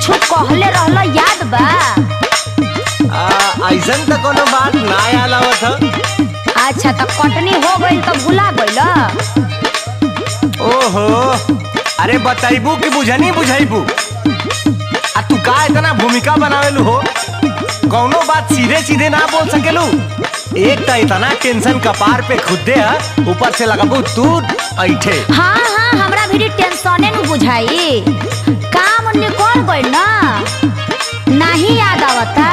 कुछ कहले रहलो याद बा? ऐसन तो कोनो बात ना याद आवत ह। अच्छा तो कटनी हो गई तो भुला गइल? ओहो, अरे बताइबू कि बुझनी बुझाइबू? आ तू का इतना भूमिका बनावेलू हो? कौनो बात सीधे सीधे ना बोल सकेलू? एक तो इतना टेंशन कपार पे खुदे है, ऊपर से लगाबू तू ऐठे। हाँ हाँ, हमरा भी टेंशने न बुझाई। काम निकल गइल ना, नहीं याद आवता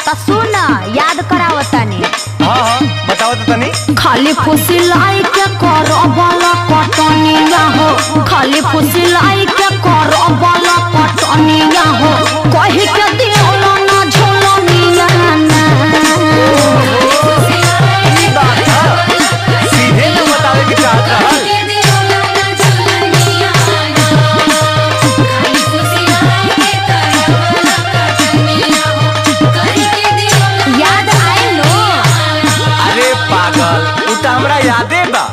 तो सुन याद करावतानी। हाँ हाँ बताओ तो तनी। खाली फुसिलाई के करबला कटनिया हो, खाली फुसिलाई के करबला कटनिया हो, कहि के दियोला ना झोलनिया ना। ई बात है, सीधे तो बतावे के चाहत रहल। याद आइल लो? अरे पागल, उ तो हमरा यादे बा,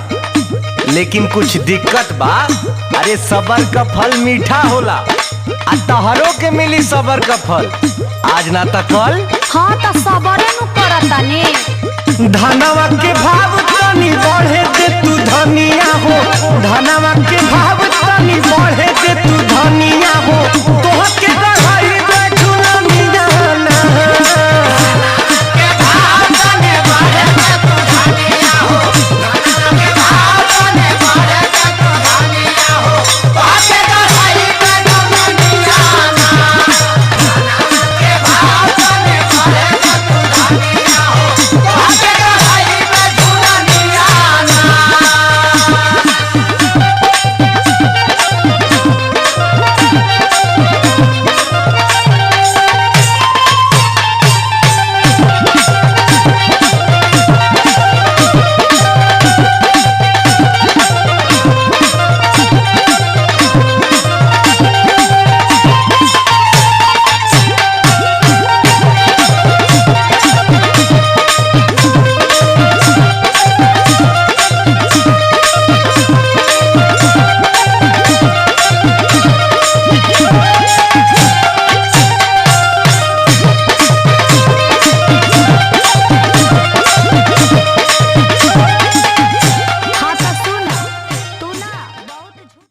लेकिन कुछ दिक्कत बा। अरे सबर का फल मीठा होला, आ तहरो के मिली सबर का फल, आज ना त कल। हाँ तो सबरे नु करतानी। धनवा के